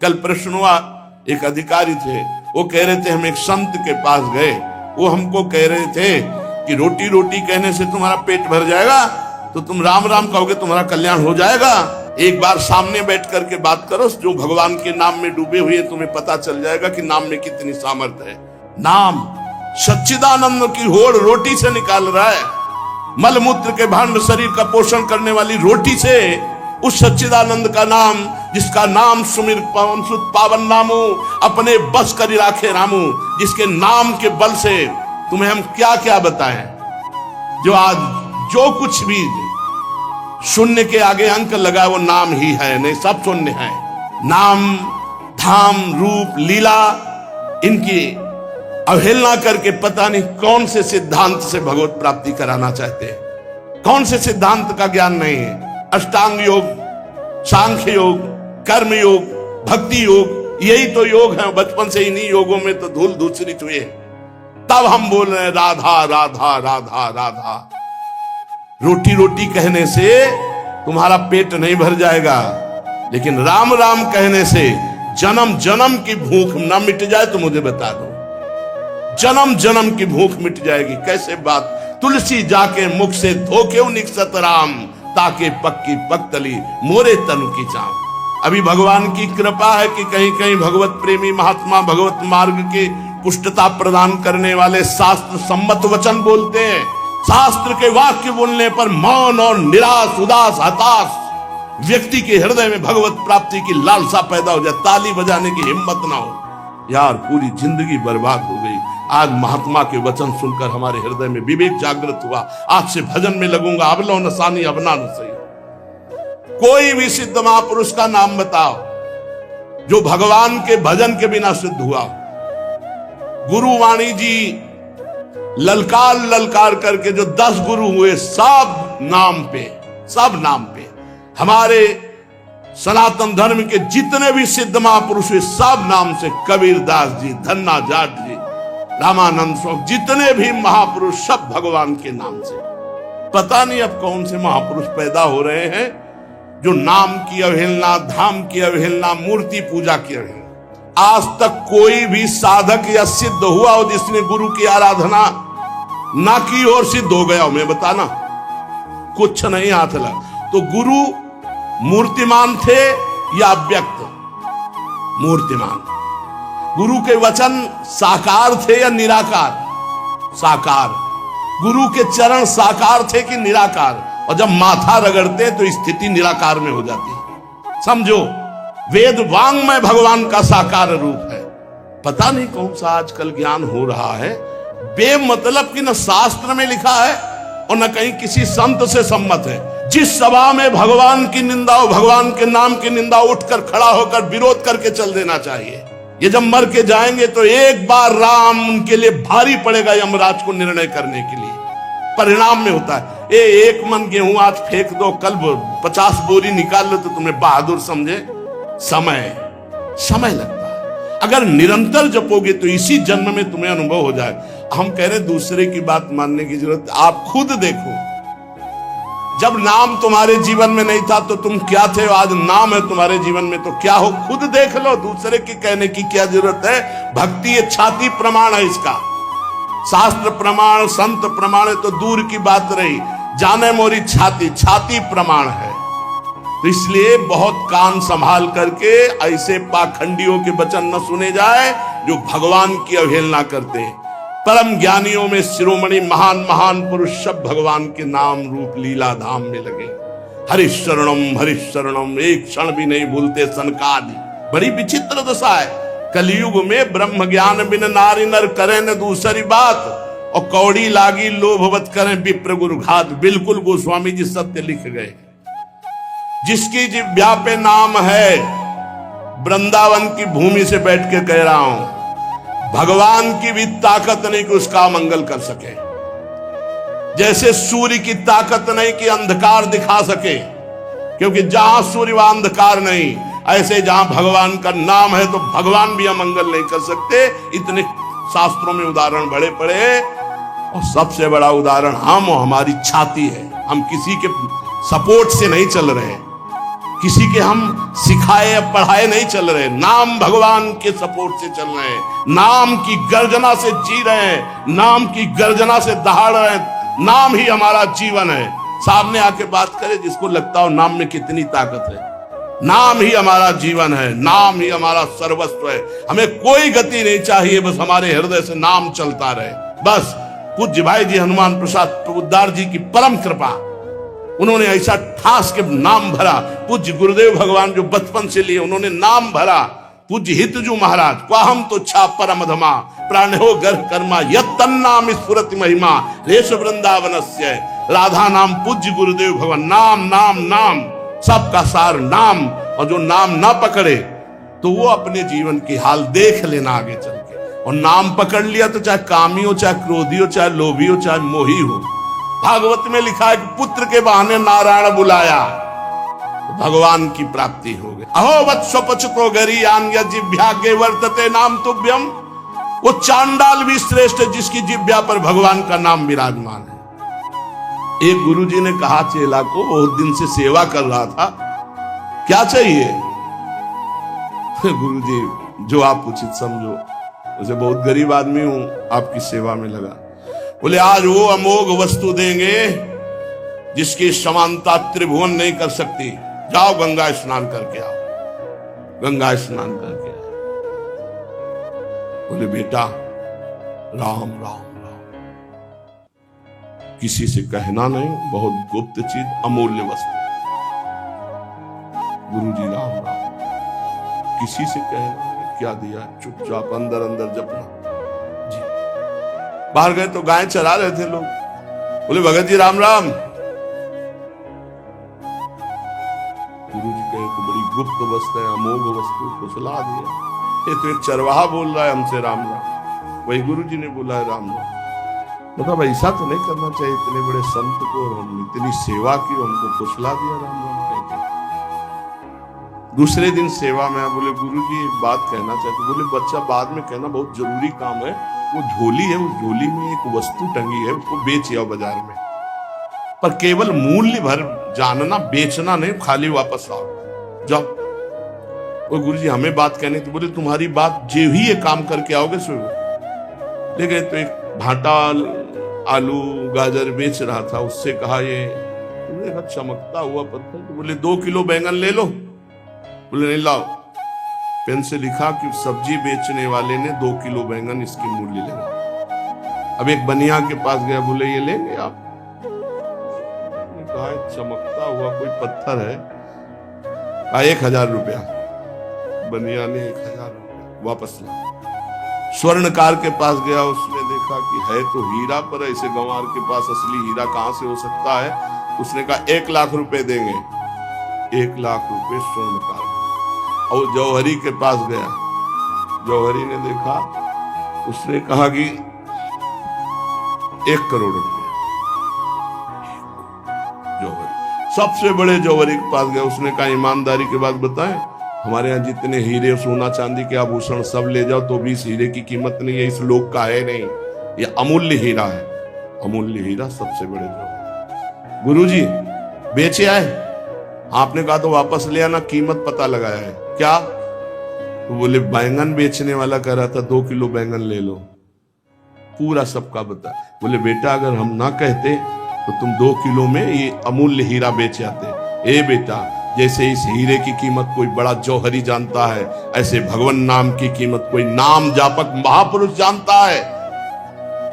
कल प्रश्न हुआ, एक अधिकारी थे, वो कह रहे थे हम एक संत के पास गए, वो हमको कह रहे थे कि रोटी रोटी कहने से तुम्हारा पेट भर जाएगा, तो तुम राम राम कहोगे तुम्हारा कल्याण हो जाएगा। एक बार सामने बैठ करके बात करो, जो भगवान के नाम में डूबे हुए तुम्हें पता चल जाएगा कि नाम में कितनी सामर्थ्य है। नाम सच्चिदानंद की होड़ रोटी से निकाल रहा है, मलमूत्र के भांड शरीर का पोषण करने वाली रोटी से उस सच्चिदानंद का नाम, जिसका नाम सुमिर पवन सुत पावन नामो, अपने बस करी राखे रामू, जिसके नाम के बल से तुम्हें हम क्या क्या बताएं। जो आज जो कुछ भी शून्य के आगे अंक लगा वो नाम ही है, नहीं सब शून्य है। नाम धाम रूप लीला इनकी अवहेलना करके पता नहीं कौन से सिद्धांत से भगवत प्राप्ति कराना चाहते हैं, कौन से सिद्धांत का ज्ञान नहीं है। अष्टांग योग, सांख्य योग, कर्म योग, भक्ति योग, यही तो योग है। बचपन से इन्हीं योगों में तो धूल धूसरित हुए, तब हम बोल रहे हैं राधा राधा राधा राधा। रोटी रोटी कहने से तुम्हारा पेट नहीं भर जाएगा, लेकिन राम राम कहने से जन्म जन्म की भूख न मिट जाए तो मुझे बता दो, जन्म जन्म की भूख मिट जाएगी। कैसे बात, तुलसी जाके मुख से धोके निकसत राम, ताके पक्की पक्तली मोरे तनु की चाम। अभी भगवान की कृपा है कि कहीं कहीं भगवत प्रेमी महात्मा भगवत मार्ग की पुष्टता प्रदान करने वाले शास्त्र सम्मत वचन बोलते हैं। शास्त्र के वाक्य बोलने पर मौन और निराश उदास हताश व्यक्ति के हृदय में भगवत प्राप्ति की लालसा पैदा हो जाए, ताली बजाने की हिम्मत ना हो। यार पूरी जिंदगी बर्बाद हो गई। आज महात्मा के वचन सुनकर हमारे हृदय में विवेक जागृत हुआ, आज से भजन में लगूंगा। अब लो नसानी अब ना सही। कोई भी सिद्ध महापुरुष का नाम बताओ जो भगवान के भजन के बिना सिद्ध हुआ। गुरुवाणी जी ललकार ललकार करके जो 10 गुरु हुए, सब नाम पे हमारे सनातन धर्म के जितने भी सिद्ध महापुरुष हुए सब नाम से, कबीरदास जी, धन्ना जाट जी, रामानंद स्वामी, जितने भी महापुरुष सब भगवान के नाम से। पता नहीं अब कौन से महापुरुष पैदा हो रहे हैं जो नाम की अवहेलना, धाम की अवहेलना, मूर्ति पूजा की अवहेलना। आज तक कोई भी साधक या सिद्ध हुआ हो जिसने गुरु की आराधना ना की और सिद्ध हो गया हो, मैं बताना कुछ नहीं हाथ लगा। तो गुरु मूर्तिमान थे या अव्यक्त? मूर्तिमान। गुरु के वचन साकार थे या निराकार? साकार। गुरु के चरण साकार थे कि निराकार? और जब माथा रगड़ते तो स्थिति निराकार में हो जाती है। समझो, वेद वांग्मय भगवान का साकार रूप है। पता नहीं कौन सा आजकल ज्ञान हो रहा है बेमतलब कि न शास्त्र में लिखा है और न कहीं किसी संत से सम्मत है। जिस सभा में भगवान की निंदा हो, भगवान के नाम की निंदा, उठकर खड़ा होकर विरोध करके चल देना चाहिए। ये जब मर के जाएंगे तो एक बार राम उनके लिए भारी पड़ेगा यमराज को निर्णय करने के लिए। परिणाम में होता है एक मन गेहूं आज फेंक दो, कल 50 बोरी निकाल लो तो तुम्हें बहादुर समझे। समय लगता है। अगर निरंतर जपोगे तो इसी जन्म में तुम्हें अनुभव हो जाए। हम कह रहे दूसरे की बात मानने की जरूरत, आप खुद देखो। जब नाम तुम्हारे जीवन में नहीं था तो तुम क्या थे, आज नाम है तुम्हारे जीवन में तो क्या हो, खुद देख लो। दूसरे की कहने की क्या जरूरत है। भक्ति ये छाती प्रमाण है इसका। शास्त्र प्रमाण, संत प्रमाण है तो दूर की बात रही, जाने मोरी छाती प्रमाण है। तो इसलिए बहुत कान संभाल करके ऐसे पाखंडियों के वचन न सुने जाए जो भगवान की अवहेलना करते हैं। परम ज्ञानियों में शिरोमणि महान महान पुरुष सब भगवान के नाम रूप लीला धाम में लगे। हरिशरणम एक क्षण भी नहीं भूलते सनकादि। बड़ी विचित्र दशा है। कलयुग में ब्रह्म ज्ञान बिन नारी नर करें न दूसरी बात, और कौड़ी लागी लोभवत करें विप्र गुरु घात। बिल्कुल गोस्वामी जी सत्य लिख गए। जिसकी जिह्वा पे नाम है, वृंदावन की भूमि से बैठ के कह रहा हूं, भगवान की भी ताकत नहीं कि उसका मंगल कर सके। जैसे सूर्य की ताकत नहीं कि अंधकार दिखा सके, क्योंकि जहां सूर्य वहां अंधकार नहीं। ऐसे जहां भगवान का नाम है तो भगवान भी अमंगल नहीं कर सकते। इतने शास्त्रों में उदाहरण बड़े पड़े, और सबसे बड़ा उदाहरण हम और हमारी छाती है। हम किसी के सपोर्ट से नहीं चल रहे। किसी के हम सिखाए या पढ़ाए नहीं चल रहे, नाम भगवान के सपोर्ट से चल रहे हैं, नाम की गर्जना से जी रहे हैं, नाम की गर्जना से दहाड़ रहे हैं। नाम ही हमारा जीवन है। सामने आके बात करे जिसको लगता हो नाम में कितनी ताकत है। नाम ही हमारा जीवन है, नाम ही हमारा सर्वस्व है। हमें कोई गति नहीं चाहिए, बस हमारे हृदय से नाम चलता रहे। बस पूज्य भाई जी हनुमान प्रसाद पोद्दार जी की परम कृपा, उन्होंने ऐसा ठास के नाम भरा। पूज्य गुरुदेव भगवान जो बचपन से लिए उन्होंने नाम भरा। पूज्य हितजू महाराज क्वाहम तो छा परमधमा प्राणो गर्भ कर्मा यत्तन्नाम स्फुरति महिमा रेश वृंदावनस्य। राधा नाम पूज्य गुरुदेव भगवान, नाम नाम नाम सबका सार नाम। और जो नाम ना पकड़े तो वो अपने जीवन की हाल देख लेना आगे चल के। और नाम पकड़ लिया तो चाहे कामी हो, चाहे क्रोधी हो, चाहे लोभी हो, चाहे मोही हो। भागवत में लिखा है कि पुत्र के बहाने नारायण बुलाया तो भगवान की प्राप्ति हो गई। अहो वत्सो पचतो गरीयान जिह्वाग्रे वर्तते नाम तुभ्यम। वो चांडाल भी श्रेष्ठ है जिसकी जिह्वा पर भगवान का नाम विराजमान है। एक गुरुजी ने कहा चेला को, बहुत दिन से सेवा कर रहा था, क्या चाहिए? गुरुजी जो आप उचित समझो। उसे बहुत गरीब आदमी हूं, आपकी सेवा में लगा। बोले आज वो अमोघ वस्तु देंगे जिसकी समानता त्रिभुवन नहीं कर सकती। जाओ गंगा स्नान करके आओ। गंगा स्नान करके आओ। बोले बेटा राम राम राम, किसी से कहना नहीं, बहुत गुप्त चीज, अमूल्य वस्तु। गुरुजी राम राम, किसी से कहना नहीं, क्या दिया? चुपचाप अंदर अंदर जपना। जी बाहर गए तो गाय चरा रहे थे लोग। बोले भगत जी राम राम। गुरुजी कहे तो बड़ी गुप्त वस्तु है, अमोघ वस्तु, कुशला दिया। ये तो एक चरवाहा बोल रहा है हमसे राम राम। वही गुरुजी ने बोला है राम राम। मतलब ऐसा तो नहीं करना चाहिए, इतने बड़े संत को हम इतनी सेवा की, हमको कुशला दिया राम राम कहते। दूसरे दिन सेवा में बोले गुरुजी एक बात कहना चाहते। बोले बच्चा बाद में कहना, बहुत जरूरी काम है। वो झोली है, उस झोली में एक वस्तु टंगी है, उसको बेच आओ बाजार में, पर केवल मूल्य भर जानना, बेचना नहीं, खाली वापस आओ। जाओ। वो गुरुजी हमें बात कहनी। तो बोले तुम्हारी बात जो ही ये काम करके आओगे सो। ले गए तो एक भाटा आलू गाजर बेच रहा था, उससे कहा ये चमकता हुआ पत्थर। तो बोले 2 किलो बैंगन ले लो। बोले नहीं लाओ। पेन से लिखा कि सब्जी बेचने वाले ने 2 किलो बैंगन इसकी मूल्य लेगा। अब एक बनिया के पास गया, बोले ये लेंगे आप? कहा चमकता हुआ कोई पत्थर है। कहा 1000 रुपया। बनिया ने 1000 रुपया वापस ला। स्वर्णकार के पास गया, उसने देखा कि है तो हीरा, पर ऐसे गंवार के पास असली हीरा कहां से हो सकता है। उसने कहा 1 लाख रुपए देंगे। 1 लाख रुपए स्वर्णकार। और जौहरी के पास गया, जौहरी ने देखा, उसने कहा कि 1 करोड़ रुपए। जौहरी सबसे बड़े जौहरी के पास गया, उसने कहा ईमानदारी के बात बताएं, हमारे यहाँ जितने हीरे सोना चांदी के आभूषण सब ले जाओ तो भी इस हीरे की कीमत नहीं है, इस लोक का है नहीं, ये अमूल्य हीरा है। अमूल्य हीरा सबसे बड़े जौहरी। गुरुजी बेचे आए? आपने कहा तो वापस ले आना, कीमत पता लगाया है। क्या? तो बोले बैंगन बेचने वाला कह रहा था 2 किलो बैंगन ले लो। पूरा सबका बता। बोले बेटा अगर हम ना कहते तो तुम 2 किलो में ये अमूल्य हीरा बेच आते। ए बेटा, जैसे इस हीरे की कीमत कोई बड़ा जौहरी जानता है, ऐसे भगवान नाम की कीमत कोई नाम जापक महापुरुष जानता है।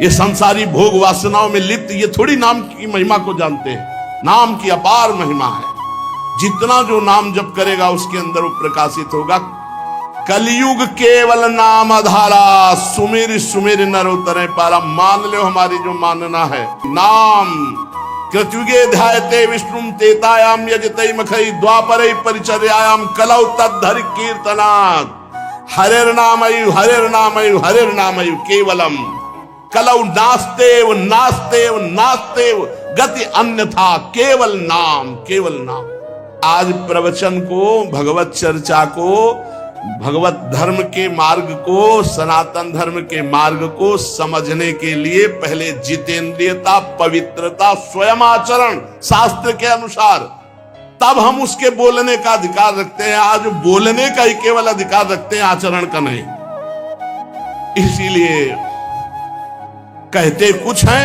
ये संसारी भोग वासनाओं में लिप्त ये थोड़ी नाम की महिमा को जानते हैं। नाम की अपार महिमा है। जितना जो नाम जप करेगा उसके अंदर वो प्रकाशित होगा। कलयुग केवल नाम आधारा, सुमिर सुमिर नर उतरे पारा। मान लो हमारी जो मानना है, नाम कृतयुगे ध्यायते विष्णुम तेतायाम यजते मखई द्वापरे परिचर्यायाम कलौ तद्धरि कीर्तनात्। हरेर नामयु हरेर नामयु हरेर नामयु केवलम कलौ नास्तेव नास्तेव नास्तेव गति अन्यथा केवल नाम, केवल नाम। आज प्रवचन को, भगवत चर्चा को, भगवत धर्म के मार्ग को, सनातन धर्म के मार्ग को समझने के लिए पहले जितेंद्रियता, पवित्रता, स्वयं आचरण शास्त्र के अनुसार, तब हम उसके बोलने का अधिकार रखते हैं। आज बोलने का ही केवल अधिकार रखते हैं, आचरण का नहीं। इसीलिए कहते कुछ है,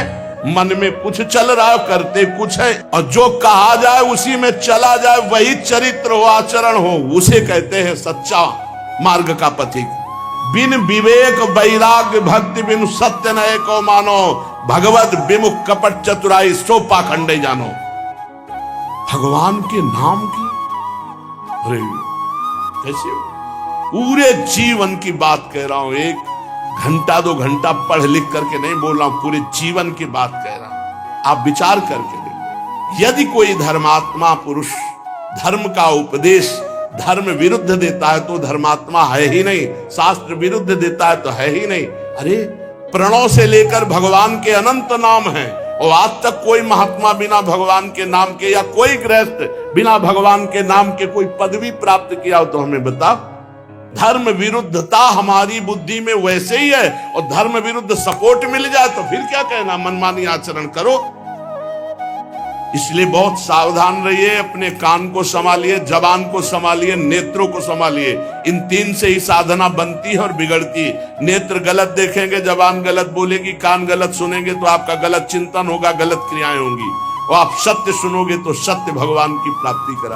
मन में कुछ चल रहा है, करते कुछ है, और जो कहा जाए उसी में चला जाए, वही चरित्र हो, आचरण हो, उसे कहते हैं सच्चा मार्ग का पथिक। बिन विवेक वैराग्य भक्ति बिन सत्य नए को मानो, भगवत विमुख कपट चतुराई सो पाखंडे जानो। भगवान के नाम की, अरे कैसे पूरे जीवन की बात कह रहा हूं, एक घंटा 2 घंटा पढ़ लिख करके नहीं बोल रहा हूं, पूरे जीवन की बात कह रहा हूं। आप विचार करके देखो, यदि कोई धर्मात्मा पुरुष धर्म का उपदेश धर्म विरुद्ध देता है तो धर्मात्मा है ही नहीं, शास्त्र विरुद्ध देता है तो है ही नहीं। अरे प्रणव से लेकर भगवान के अनंत नाम हैं, और आज तक कोई महात्मा बिना भगवान के नाम के, या कोई गृहस्थ बिना भगवान के नाम के कोई पदवी प्राप्त किया हो तो हमें बता। धर्म विरुद्धता हमारी बुद्धि में वैसे ही है, और धर्म विरुद्ध सपोर्ट मिल जाए तो फिर क्या कहना, मनमानी आचरण करो। इसलिए बहुत सावधान रहिए, अपने कान को संभालिए, जबान को संभालिए, नेत्रों को संभालिए। इन 3 से ही साधना बनती है और बिगड़ती। नेत्र गलत देखेंगे, जबान गलत बोलेगी, कान गलत सुनेंगे तो आपका गलत चिंतन होगा, गलत क्रियाएं होंगी। और आप सत्य सुनोगे तो सत्य भगवान की प्राप्ति करा।